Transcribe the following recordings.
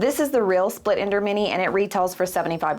This is the real split ender mini and it retails for $75.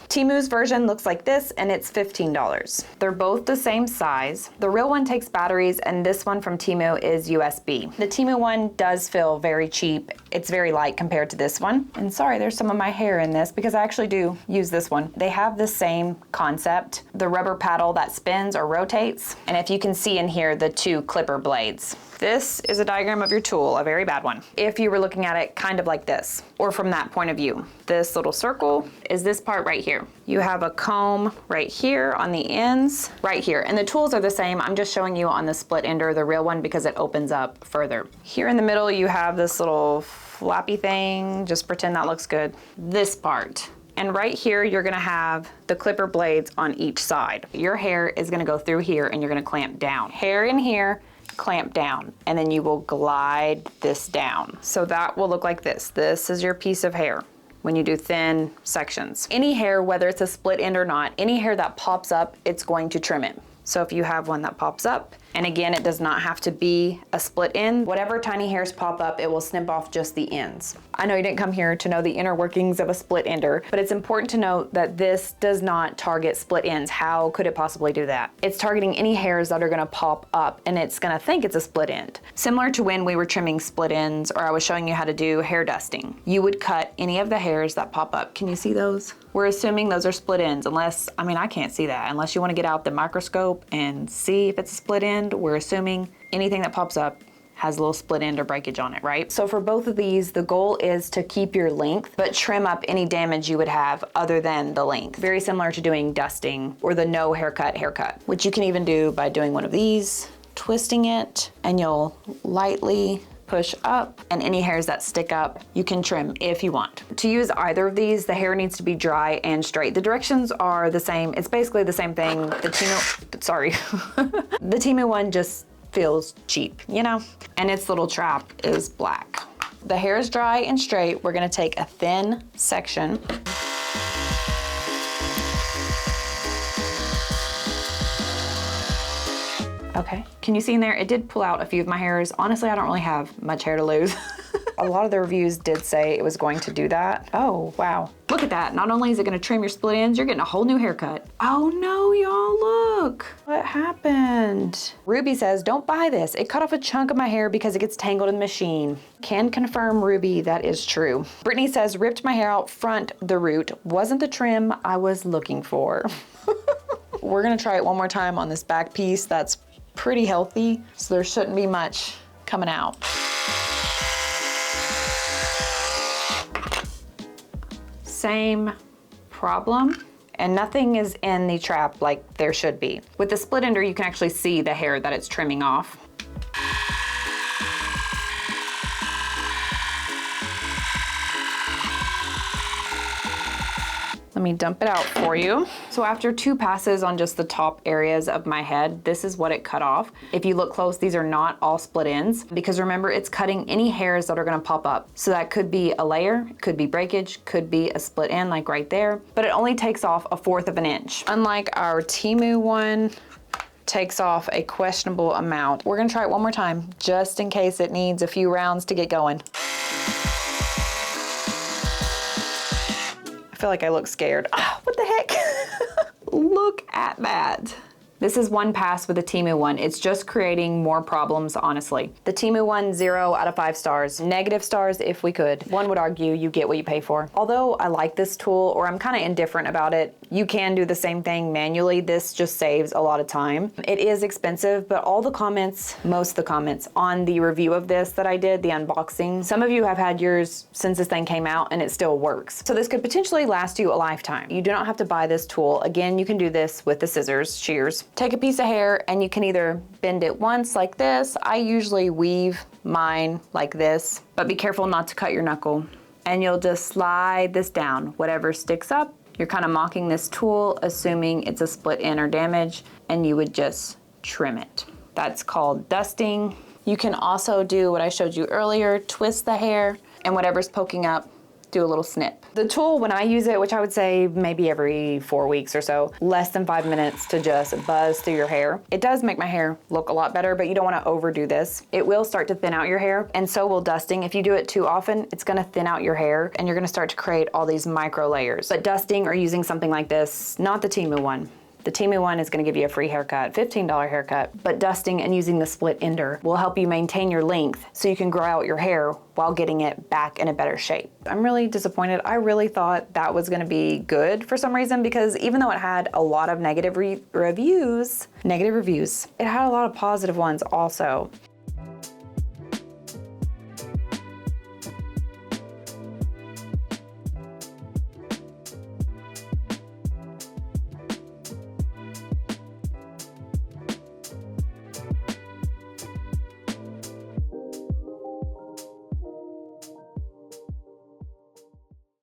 Temu's version looks like this and it's $15. They're both the same size. The real one takes batteries and this one from Temu is USB. The Temu one does feel very cheap. It's very light compared to this one. And sorry, there's some of my hair in this because I actually do use this one. They have the same concept, the rubber paddle that spins or rotates. And if you can see in here, the two clipper blades. This is a diagram of your tool, a very bad one. If you were looking at it kind of like this, or from that point of view, this little circle is this part right here. You have a comb right here on the ends, right here. And the tools are the same. I'm just showing you on the split ender, the real one, because it opens up further. Here in the middle, you have this little flappy thing. Just pretend that looks good. This part. And right here, you're gonna have the clipper blades on each side. Your hair is gonna go through here and you're gonna clamp down. Hair in here, clamp down, and then you will glide this down. So that will look like this. This is your piece of hair when you do thin sections. Any hair, whether it's a split end or not, any hair that pops up, it's going to trim it. So if you have one that pops up, and again, it does not have to be a split end. Whatever tiny hairs pop up, it will snip off just the ends. I know you didn't come here to know the inner workings of a split ender, but it's important to note that this does not target split ends. How could it possibly do that? It's targeting any hairs that are gonna pop up and it's gonna think it's a split end. Similar to when we were trimming split ends or I was showing you how to do hair dusting. You would cut any of the hairs that pop up. Can you see those? We're assuming those are split ends unless, I mean, I can't see that. Unless you wanna get out the microscope and see if it's a split end, we're assuming anything that pops up has a little split end or breakage on it, right? So for both of these, the goal is to keep your length, but trim up any damage you would have other than the length. Very similar to doing dusting or the no haircut, which you can even do by doing one of these, twisting it, and you'll lightly push up, and any hairs that stick up, you can trim if you want. To use either of these, the hair needs to be dry and straight. The directions are the same. It's basically the same thing. The Temu one just feels cheap, you know? And its little trap is black. The hair is dry and straight. We're gonna take a thin section. Okay, can you see in there? It did pull out a few of my hairs. Honestly, I don't really have much hair to lose. A lot of the reviews did say it was going to do that. Oh, wow. Look at that. Not only is it gonna trim your split ends, you're getting a whole new haircut. Oh no, y'all, look. What happened? Ruby says, don't buy this. It cut off a chunk of my hair because it gets tangled in the machine. Can confirm, Ruby, that is true. Brittany says, ripped my hair out front, the root. Wasn't the trim I was looking for. We're gonna try it one more time on this back piece. That's pretty healthy, so there shouldn't be much coming out. Same problem, and nothing is in the trap like there should be. With the split ender, you can actually see the hair that it's trimming off. Let me dump it out for you. So after 2 passes on just the top areas of my head, this is what it cut off. If you look close, these are not all split ends because remember, it's cutting any hairs that are gonna pop up. So that could be a layer, could be breakage, could be a split end like right there, but it only takes off 1/4 of an inch. Unlike our Temu one, takes off a questionable amount. We're gonna try it one more time just in case it needs a few rounds to get going. I feel like I look scared. Oh, what the heck? Look at that. This is 1 pass with the Temu one. It's just creating more problems, honestly. The Temu one, 0 out of 5 stars. Negative stars if we could. One would argue you get what you pay for. Although I like this tool, or I'm kind of indifferent about it, you can do the same thing manually. This just saves a lot of time. It is expensive, but all the comments, most of the comments on the review of this that I did, the unboxing, some of you have had yours since this thing came out and it still works. So this could potentially last you a lifetime. You do not have to buy this tool. Again, you can do this with the scissors, shears. Take a piece of hair and you can either bend it once like this. I usually weave mine like this, but be careful not to cut your knuckle. And you'll just slide this down. Whatever sticks up, you're kind of mocking this tool, assuming it's a split end or damage, and you would just trim it. That's called dusting. You can also do what I showed you earlier, twist the hair, and whatever's poking up, do a little snip. The tool, when I use it, which I would say maybe every 4 weeks or so, less than 5 minutes to just buzz through your hair. It does make my hair look a lot better, but you don't want to overdo this. It will start to thin out your hair, and so will dusting. If you do it too often, it's going to thin out your hair and you're going to start to create all these micro layers. But dusting or using something like this, not the Temu one. The Temu one is going to give you a free haircut, $15 haircut, but dusting and using the split ender will help you maintain your length so you can grow out your hair while getting it back in a better shape. I'm really disappointed. I really thought that was going to be good for some reason, because even though it had a lot of negative reviews, it had a lot of positive ones also.